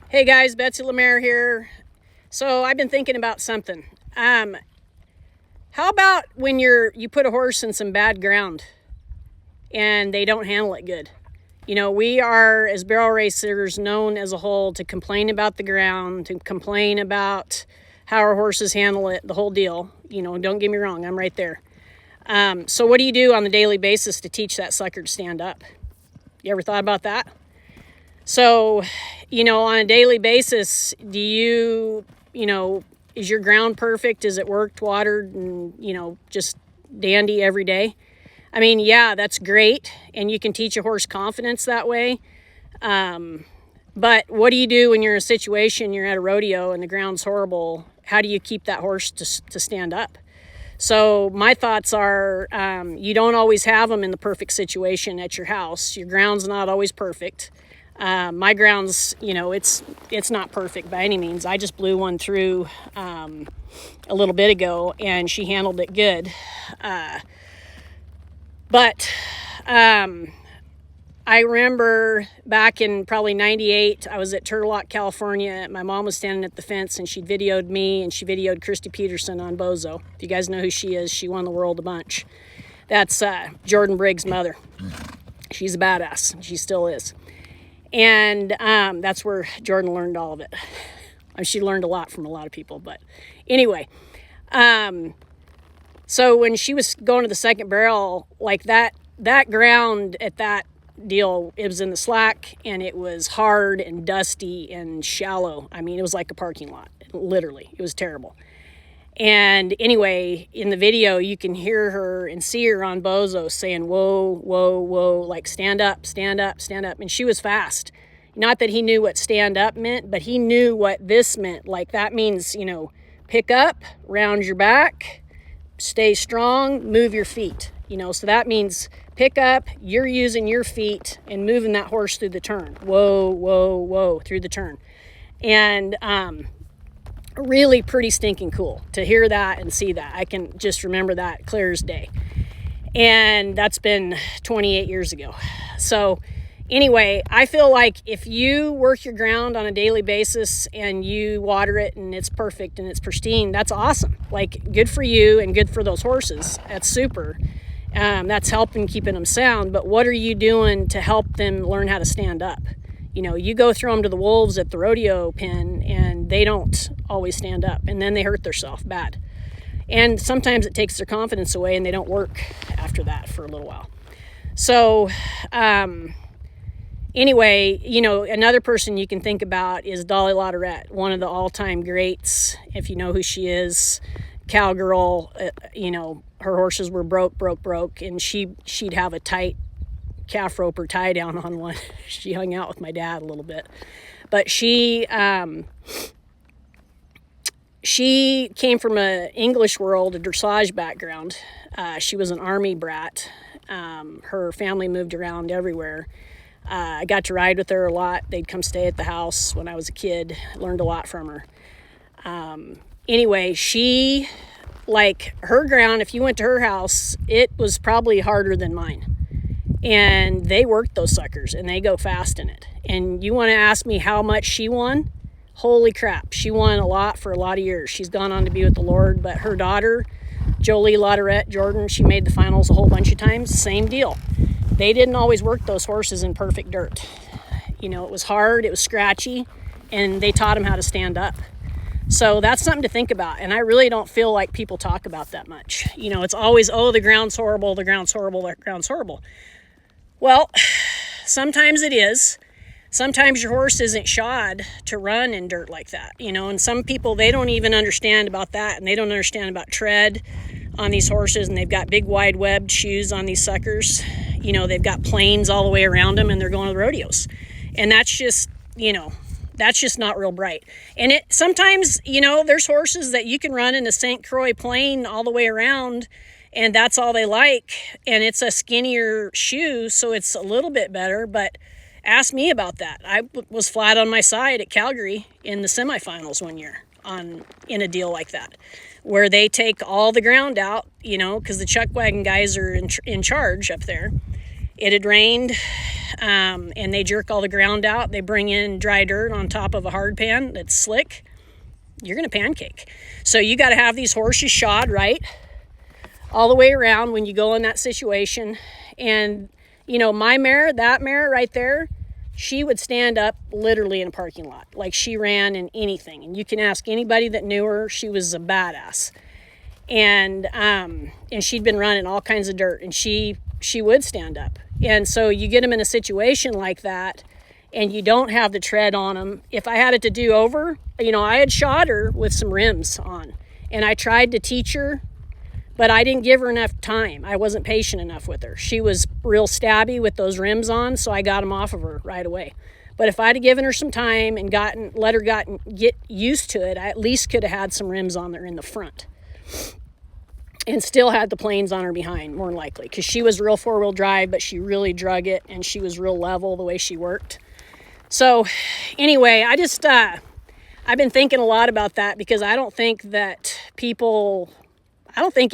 Hey guys, Betsy Lemaire here. So I've been thinking about something. How about when you put a horse in some bad ground and they don't handle it good? We are, as barrel racers, known as a whole to complain about the ground, to complain about how our horses handle it, the whole deal. Don't get me wrong, I'm right there. So what do you do on the daily basis to teach that sucker to stand up? You ever thought about that? So, on a daily basis, is your ground perfect? Is it worked, watered, and, just dandy every day? I mean, yeah, that's great. And you can teach a horse confidence that way. But what do you do when you're in a situation, you're at a rodeo and the ground's horrible? How do you keep that horse to stand up? So my thoughts are, you don't always have them in the perfect situation at your house. Your ground's not always perfect. My ground's, it's not perfect by any means. I just blew one through a little bit ago, and she handled it good. But I remember back in probably 98, I was at Turlock, California. My mom was standing at the fence, and she videoed me, and she videoed Christy Peterson on Bozo. If you guys know who she is, she won the world a bunch. That's Jordan Briggs' mother. She's a badass. She still is. And that's where Jordan learned all of it. She learned a lot from a lot of people. But anyway, so when she was going to the second barrel, like that ground at that deal, it was in the slack, and it was hard and dusty and shallow. I mean, it was like a parking lot. Literally, it was terrible. And anyway, in the video, you can hear her and see her on Bozo saying, whoa, whoa, whoa, like stand up, stand up, stand up. And she was fast. Not that he knew what stand up meant, but he knew what this meant. Like that means, pick up, round your back, stay strong, move your feet. So that means pick up, you're using your feet and moving that horse through the turn. Whoa, whoa, whoa, through the turn. And, really pretty stinking cool to hear that and see that. I can just remember that clear as day. And that's been 28 years ago. So anyway, I feel like if you work your ground on a daily basis and you water it and it's perfect and it's pristine, that's awesome. Like good for you and good for those horses. That's super. That's helping keeping them sound. But what are you doing to help them learn how to stand up? You go throw them to the wolves at the rodeo pen and they don't always stand up, and then they hurt themselves bad. And sometimes it takes their confidence away and they don't work after that for a little while. So anyway, another person you can think about is Dolly Latourette, one of the all-time greats, if you know who she is. Cowgirl, her horses were broke, and she'd have a tight calf roper tie down on one. She hung out with my dad a little bit, but she came from an English world, a dressage background. She was an army brat. Her family moved around everywhere. I got to ride with her a lot. They'd come stay at the house when I was a kid. Learned a lot from her. Anyway, she, like her ground, if you went to her house, it was probably harder than mine. And they work those suckers and they go fast in it. And you want to ask me how much she won? Holy crap. She won a lot for a lot of years. She's gone on to be with the Lord, but her daughter, Jolie Latourette Jordan, she made the finals a whole bunch of times. Same deal. They didn't always work those horses in perfect dirt. It was hard, it was scratchy, and they taught them how to stand up. So that's something to think about. And I really don't feel like people talk about that much. It's always, oh, the ground's horrible, the ground's horrible, the ground's horrible. Well, sometimes it is. Sometimes your horse isn't shod to run in dirt like that, and some people, they don't even understand about that, and they don't understand about tread on these horses, and they've got big wide webbed shoes on these suckers. They've got planes all the way around them, and they're going to the rodeos. And that's just, that's just not real bright. And it sometimes, there's horses that you can run in a St. Croix plain all the way around, and that's all they like, and it's a skinnier shoe, so it's a little bit better. But ask me about that. I was flat on my side at Calgary in the semifinals one year in a deal like that, where they take all the ground out, because the chuck wagon guys are in charge up there, It had rained, and they jerk all the ground out. They bring in dry dirt on top of a hard pan that's slick. You're going to pancake. So you got to have these horses shod right all the way around when you go in that situation. And, you know, my mare, that mare right there, she would stand up literally in a parking lot. Like, she ran in anything. And you can ask anybody that knew her. She was a badass. And she'd been running all kinds of dirt, and she would stand up. And so you get them in a situation like that, and you don't have the tread on them. If I had it to do over, you know, I had shod her with some rims on, and I tried to teach her, but I didn't give her enough time. I wasn't patient enough with her. She was real stabby with those rims on, so I got them off of her right away. But if I'd have given her some time and let her get used to it, I at least could have had some rims on there in the front. And still had the planes on her behind, more than likely, because she was real four-wheel drive, but she really drug it, and she was real level the way she worked. So anyway, I've been thinking a lot about that, because I don't think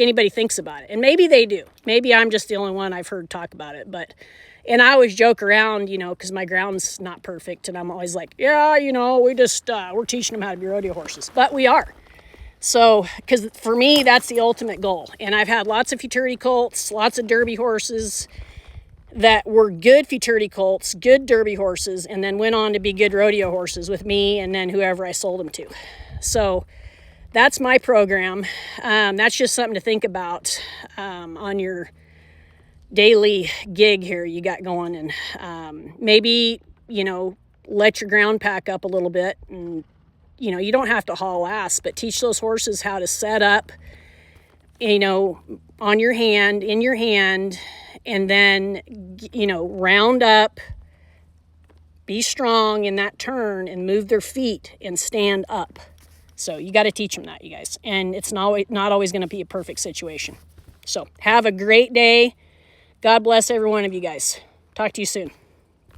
anybody thinks about it. And maybe they do. Maybe I'm just the only one I've heard talk about it. And I always joke around, you know, because my ground's not perfect, and I'm always like, yeah, you know, we're teaching them how to be rodeo horses. But we are. So, because for me, that's the ultimate goal. And I've had lots of futurity colts, lots of derby horses that were good futurity colts, good derby horses, and then went on to be good rodeo horses with me and then whoever I sold them to. So that's my program. That's just something to think about on your daily gig here you got going. And maybe, you know, let your ground pack up a little bit, and you know, you don't have to haul ass, but teach those horses how to set up, you know, in your hand, and then, you know, round up, be strong in that turn, and move their feet and stand up. So you got to teach them that, you guys. And it's not always going to be a perfect situation. So have a great day. God bless every one of you guys. Talk to you soon.